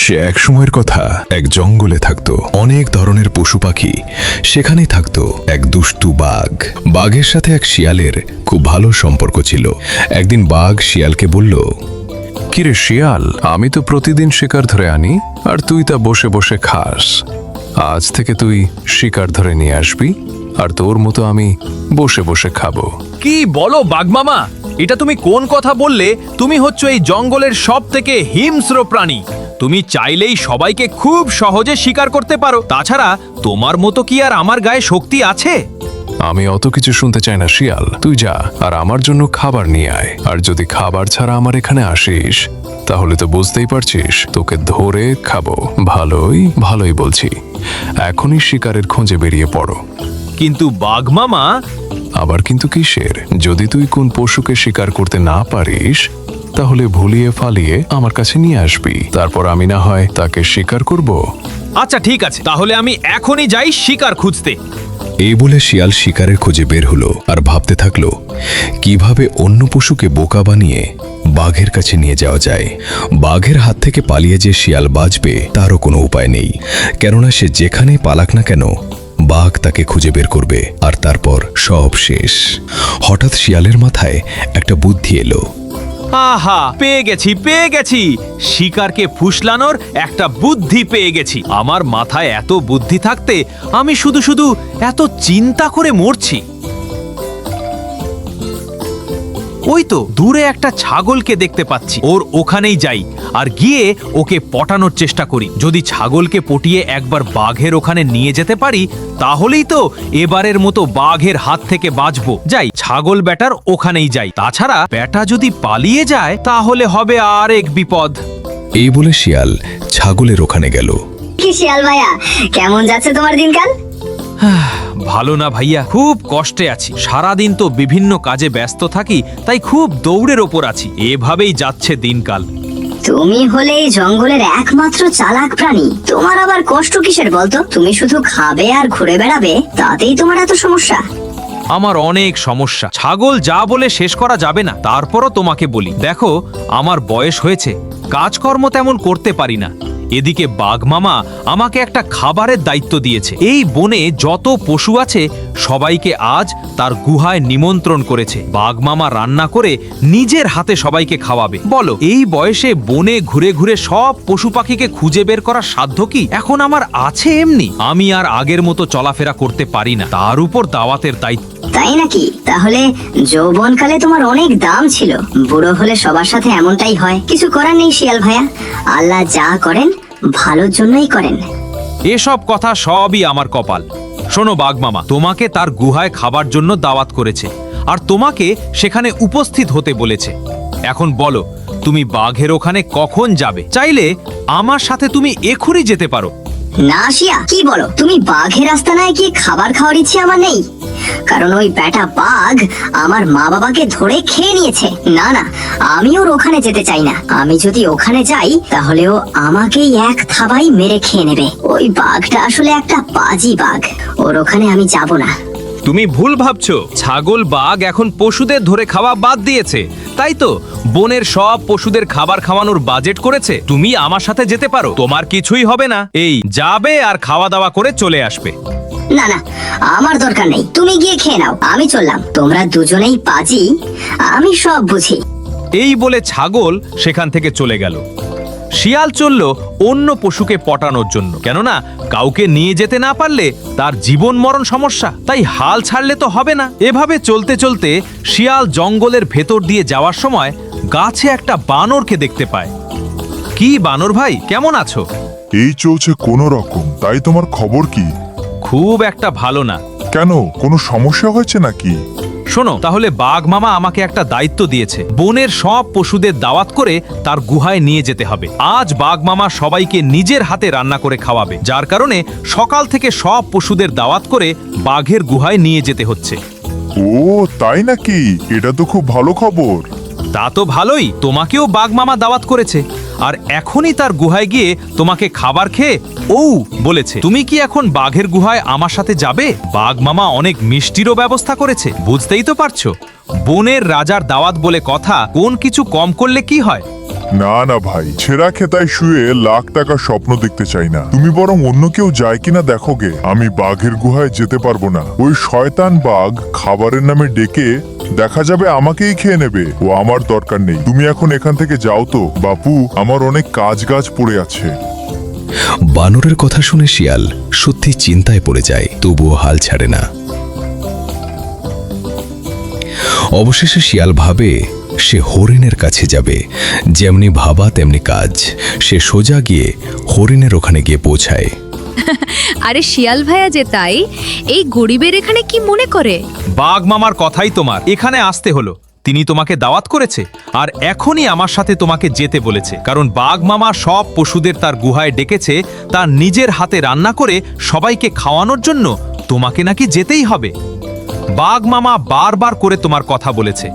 সে এক সময়ের কথা, এক জঙ্গলে থাকতো অনেক ধরনের পশু পাখি। সেখানেই থাকতো এক দুষ্টু বাঘ। বাঘের সাথে এক শিয়ালের খুব ভালো সম্পর্ক ছিল। একদিন বাঘ শিয়ালকে বলল, কিরে শিয়াল, আমি তো প্রতিদিন শিকার ধরে আনি আর তুই তা বসে বসে খাস। আজ থেকে তুই শিকার ধরে নিয়ে আসবি আর তোর মতো আমি বসে বসে খাবো। কি বলো বাঘ মামা, এটা তুমি কোন কথা বললে? তুমি হচ্ছ এই জঙ্গলের সব থেকে হিংস্র প্রাণী। তুমি চাইলেই সবাইকে খুব সহজে শিকার করতে পারো। তাছাড়া তোমার মতো কি আর আমার গায়ে শক্তি আছে? আমি অত কিছু শুনতে চাই না শিয়াল, তুই যা আর আমার জন্য খাবার নিয়ে আয়। আর যদি খাবার ছাড়া আমার এখানে আসিস তাহলে তো বুঝতেই পারছিস তোকে ধরে খাবো। ভালোই ভালোই বলছি, এখনই শিকারের খোঁজে বেরিয়ে পড়ো। কিন্তু বাঘ মামা, আবার কিন্তু কিসের? যদি তুই কোন পশুকে শিকার করতে না পারিস তাহলে ভুলিয়ে ফালিয়ে আমার কাছে নিয়ে আসবি, তারপর আমি না হয় তাকে শিকার করব। আচ্ছা ঠিক আছে, তাহলে আমি এখনই যাই শিকার খুঁজতে। এই বলে শিয়াল শিকারের খোঁজে বের হলো আর ভাবতে থাকলো কিভাবে অন্য পশুকে বোকা বানিয়ে বাঘের কাছে নিয়ে যাওয়া যায়। বাঘের হাত থেকে পালিয়ে যে শিয়াল বাঁচবে তারও কোনো উপায় নেই, কেননা সে যেখানেই পালাক না কেন বাঘ তাকে খুঁজে বের করবে আর তারপর সব শেষ। হঠাৎ শিয়ালের মাথায় একটা বুদ্ধি এলো। আহা, পেয়ে গেছি। শিকারকে ফুসলানোর একটা বুদ্ধি পেয়ে গেছি। আমার মাথায় এত বুদ্ধি থাকতে আমি শুধু শুধু এত চিন্তা করে মরছি। ওই তো দূরে একটা ছাগলকে দেখতে পাচ্ছি, ওর ওখানেই যাই আর গিয়ে ওকে পটানোর চেষ্টা করি। যদি ছাগলকে পটিয়ে একবার বাঘের ওখানে নিয়ে যেতে পারি তাহলেই তো এবারের মতো বাঘের হাত থেকে বাঁচবো। যাই, ছাগল বেটার ওখানেই যাই। তাছাড়া বেটা যদি পালিয়ে যায় তাহলে হবে আর এক বিপদ। এই বলে শিয়াল ছাগলের ওখানে গেল। কি শিয়াল ভাইয়া, কেমন যাচ্ছে তোমার দিনকাল? ভালো না ভাইয়া, খুব কষ্টে আছি। সারাদিন তো বিভিন্ন কাজে ব্যস্ত থাকি, তাই খুব দৌড়ের ওপর আছি। এভাবেই যাচ্ছে দিনকাল। তুমি হলে এই জঙ্গলের একমাত্র চালাক প্রাণী, তোমার আবার কষ্ট কিসের বলতো? তুমি শুধু খাবে আর ঘুরে বেড়াবে, তাতেই তোমার এত সমস্যা। আমার অনেক সমস্যা, ছাগল যা বলে শেষ করা যাবে না। তারপরও তোমাকে বলি, দেখো আমার বয়স হয়েছে, কাজকর্ম তেমন করতে পারি না। এদিকে বাঘ মামা আমাকে একটা খাবারের দায়িত্ব দিয়েছে। এই বনে যত পশু আছে সবাইকে আজ তার গুহায় নিমন্ত্রণ করেছে। বাঘ মামা রান্না করে নিজের হাতে সবাইকে খাওয়াবে। বলো, এই বয়সে বনে ঘুরে ঘুরে সব পশু পাখিকে খুঁজে বের করার সাধ্য কি এখন আমার আছে? এমনি আমি আর আগের মতো চলাফেরা করতে পারি না, তার উপর দাওয়াতের দায়িত্ব। তাই নাকি? তাহলে যৌবনকালে তোমার অনেক দাম ছিল, বুড়ো হলে সবার সাথে এমনটাই হয়। কিছু করার নেই শিয়াল ভাইয়া, আল্লাহ যা করেন ভালোর জন্যই করেন। এসব কথা সবই আমার কপাল। শোনো বাঘ মামা, তোমাকে তার গুহায় খাবার জন্য দাওয়াত করেছে আর তোমাকে সেখানে উপস্থিত হতে বলেছে। এখন বলো, তুমি বাঘের ওখানে কখন যাবে? চাইলে আমার সাথে তুমি এখনই যেতে পারো। না শিয়া, কি বলো তুমি? বাঘের আস্তানায় গিয়ে খাবার খাওয়ার ইচ্ছে আমার নেই, কারণ ওই বেটা বাঘ আমার মা বাবাকে ধরে খেয়ে নিয়েছে। না না, আমি ওর ওখানে যেতে চাই না। আমি যদি ওখানে যাই তাহলে ও আমাকেই এক থাবাই মেরে খেয়ে নেবে। ওই বাঘটা আসলে একটা পাজি বাঘ, ওর ওখানে আমি যাব না। তুমি ভুল ভাবছো, ছাগল বাঘ এখন পশুদের ধরে খাওয়া বাদ দিয়েছে। তাই তো বনের সব পশুদের খাবার খাওয়ানোর বাজেট করেছে। তুমি আমার সাথে যেতে পারো, তোমার কিছুই হবে না। এই যাবে আর খাওয়া দাওয়া করে চলে আসবে। না না, আমার দরকার নেই, তুমি গিয়ে খেয়ে নাও, আমি চললাম। তোমরা দুজনেই পাজি, আমি সব বুঝি। এই বলে ছাগল সেখান থেকে চলে গেল। শিয়াল চলল অন্য পশুকে পটানোর জন্য, কেননা কাউকে নিয়ে যেতে না পারলে তার জীবন মরণ সমস্যা। তাই হাল ছাড়লে তো হবে না। এভাবে চলতে চলতে শিয়াল জঙ্গলের ভেতর দিয়ে যাওয়ার সময় গাছে একটা বানরকে দেখতে পায়। কি বানর ভাই, কেমন আছো? এই চলছে কোনো রকম। তাই তোমার খবর কি? খুব একটা ভালো না। কেন, কোনো সমস্যা হয়েছে নাকি? শোনো, তাহলে বাঘ মামা আমাকে একটা দায়িত্ব দিয়েছে। বনের সব পশুদের দাওয়াত করে তার গুহায় নিয়ে যেতে হবে। আজ বাঘ মামা সবাইকে নিজের হাতে রান্না করে খাওয়াবে, যার কারণে সকাল থেকে সব পশুদের দাওয়াত করে বাঘের গুহায় নিয়ে যেতে হচ্ছে। ও তাই নাকি? এটা তো খুব ভালো খবর। তা তো ভালোই, তোমাকেও বাঘ মামা দাওয়াত করেছে। আর এখনই তার গুহায় গিয়ে তোমাকে খাবার খেয়ে বলেছে। তুমি কি এখন বাঘের গুহায় আমার সাথে যাবে? বাঘ মামা অনেক মিষ্টিরও ব্যবস্থা করেছে, বুঝতেই তো পারছো। বনের রাজার দাওয়াত বলে কথা, কোন কিছু কম করলে কি হয়? না না ভাই, ছেঁড়া খেতায় শুয়ে লাখ টাকার স্বপ্ন দেখতে চাই না। তুমি বরং অন্য কেউ যায় কিনা দেখো গে। আমি বাঘের গুহায় যেতে পারবো না। ওই শয়তান বাঘ খাবারের নামে ডেকে দেখা যাবে আমাকেই খেয়ে নেবে। ও আমার দরকার নেই। তুমি এখন এখান থেকে যাও তো বাপু, আমার অনেক কাজ পড়ে আছে। বানরের কথা শুনে শিয়াল সত্যি চিন্তায় পড়ে যায়, তবুও হাল ছাড়ে না। অবশেষে শিয়াল ভাবে সে হরিণের কাছে যাবে। যেমনি ভাবা তেমনি কাজ। সে সোজা গিয়ে হরিণের ওখানে গিয়ে পৌঁছায়। আরে শিয়াল ভাইয়া যে তাই, এই গরিবের এখানে কি মনে করে? বাঘ মামার কথাই তোমার এখানে আসতে হলো। তিনি তোমাকে দাওয়াত করেছে আর এখনই আমার সাথে তোমাকে যেতে বলেছে, কারণ বাঘ মামা সব পশুদের তার গুহায় ডেকেছে তার নিজের হাতে রান্না করে সবাইকে খাওয়ানোর জন্য। তোমাকে নাকি যেতেই হবে। বাঘ মামা বারবার করে তোমার কথা বলেছে,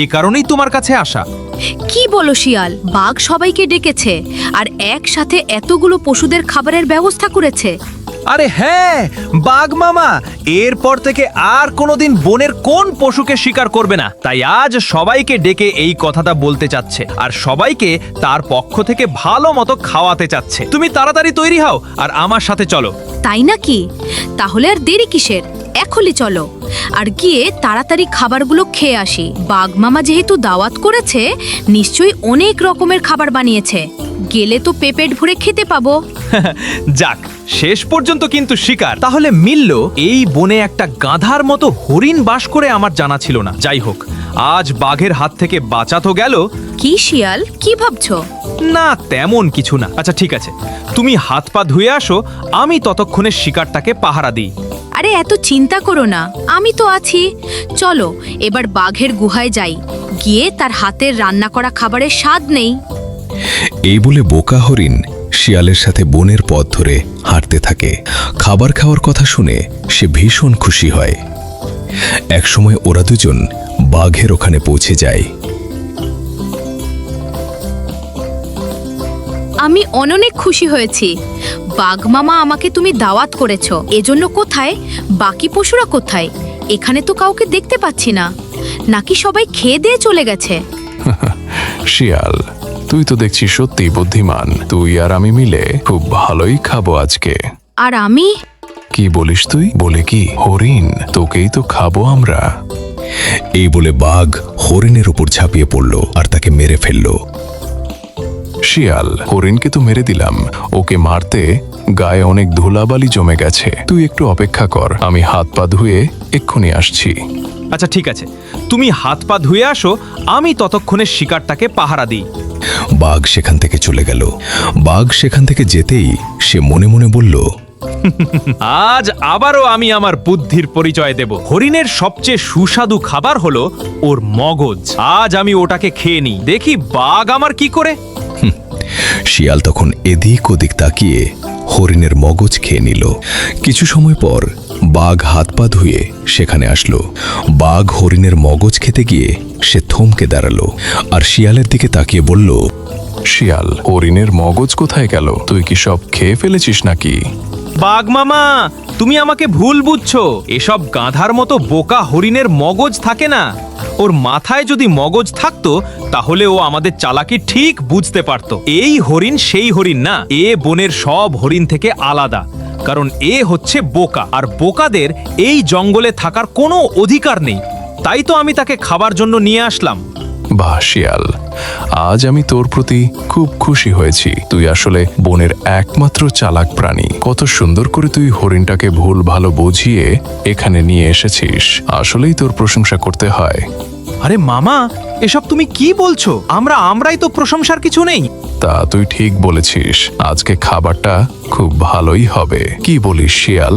এ কারণেই তোমার কাছে আসা। কি বলো শিয়াল? বাঘ সবাইকে ডেকেছে আর একসাথে এতগুলো পশুদের খাবারের ব্যবস্থা করেছে? আরে হ্যাঁ, বাঘ মামা এরপর থেকে আর কোনোদিন বনের কোন পশুকে শিকার করবে না। তাই আজ সবাইকে ডেকে এই কথাটা বলতে চাচ্ছে আর সবাইকে তার পক্ষ থেকে ভালো মতো খাওয়াতে চাচ্ছে। তুমি তাড়াতাড়ি তৈরি হও আর আমার সাথে চলো। তাই নাকি? তাহলে আর দেরি কিসের? এখনই চলো আর গিয়ে তাড়াতাড়ি খাবারগুলো খেয়ে আসি। বাঘ মামা যেহেতু দাওয়াত করেছে, নিশ্চয়ই অনেক রকমের খাবার বানিয়েছে। গেলে তো পেট ভরে খেতে পাবো। যাক, শেষ পর্যন্ত কিন্তু শিকার তাহলে মিলল। এই বনে একটা গাধার মতো হরিণ বাস করে আমার জানা ছিল না। যাই হোক, আজ বাঘের হাত থেকে বাঁচা তো গেল। কি শিয়াল, কি ভাবছো? না, তেমন কিছু না। আচ্ছা ঠিক আছে, তুমি হাত পা ধুয়ে আসো, আমি ততক্ষণে শিকারটাকে পাহারা দিই। আরে এত চিন্তা করো না, আমি তো আছি। চলো এবার বাঘের গুহায় যাই, গিয়ে তার হাতের রান্না করা খাবারের স্বাদ নেই। এই বলে বোকা হরিণ শিয়ালের সাথে বনের পথ ধরে হাঁটতে থাকে। খাবার খাওয়ার কথা শুনে সে ভীষণ খুশি হয়। একসময় ওরা দুজন বাঘের ওখানে পৌঁছে যায়। আমি অনেক খুশি হয়েছি। বাঘ মামা আমাকে তুমি দাওয়াত করেছো, এজন্য কোথায় বাকি পশুরা? কোথায়? এখানে তো কাউকে দেখতে পাচ্ছি না। নাকি সবাই খেয়ে দিয়ে চলে গেছে? শিয়াল, তুই তো দেখছি সত্যি বুদ্ধিমান। তুই আর আমি মিলে খুব ভালোই খাবো আজকে। আর আমি? কি বলিস তুই? বলে কি হরিণ? তোকেই তো খাবো আমরা। এই বলে বাঘ হরিণের উপর ঝাঁপিয়ে পড়ল আর তাকে মেরে ফেলল। শিয়াল, হরিণকে তো মেরে দিলাম, ওকে মারতে গায়ে অনেক ধুলাবালি জমে গেছে। তুই একটু অপেক্ষা কর, আমি হাত পা ধুয়ে এক্ষুনি আসছি। আচ্ছা ঠিক আছে, তুমি হাত পা ধুয়ে আসো, আমি ততক্ষণে শিকারটাকে পাহারা দিই। বাঘ সেখান থেকে চলে গেল। বাঘ সেখান থেকে যেতেই সে মনে মনে বলল, আজ আবারও আমি আমার বুদ্ধির পরিচয় দেব। হরিণের সবচেয়ে সুস্বাদু খাবার হলো ওর মগজ। আজ আমি ওটাকে খেয়ে নিই, দেখি বাঘ আমার কি করে। শিয়াল তখন এদিক ওদিক তাকিয়ে হরিণের মগজ খেয়ে নিল। কিছু সময় পর বাঘ হাত পা ধুয়ে সেখানে আসলো। বাঘ হরিণের মগজ খেতে গিয়ে সে থমকে দাঁড়ালো আর শিয়ালের দিকে তাকিয়ে বলল, শিয়াল, হরিণের মগজ কোথায় গেল? তুই কি সব খেয়ে ফেলেছিস নাকি? বাঘ মামা, তুমি আমাকে ভুল বুঝছো। এসব গাধার মতো বোকা হরিণের মগজ থাকে না। ওর মাথায় যদি মগজ থাকতো তাহলে ও আমাদের চালাকি ঠিক বুঝতে পারতো। এই হরিণ সেই হরিণ না, এ বনের সব হরিণ থেকে আলাদা। কারণ এ হচ্ছে বোকা, আর বোকাদের এই জঙ্গলে থাকার কোনো অধিকার নেই। তাই তো আমি তাকে খাবার জন্য নিয়ে আসলাম। বাহ শিয়াল, আজ আমি তোর প্রতি খুব খুশি হয়েছি। তুই আসলে বনের একমাত্র চালাক প্রাণী। কত সুন্দর করে তুই হরিণটাকে ভুল ভালো বুঝিয়ে এখানে নিয়ে এসেছিস। আসলেই তোর প্রশংসা করতে হয়। আরে মামা, এসব তুমি কি বলছো? আমরাই তো প্রশংসার কিছু নেই। তা তুই ঠিক বলেছিস, আজকে খাবারটা খুব ভালোই হবে। কি বলিস শিয়াল?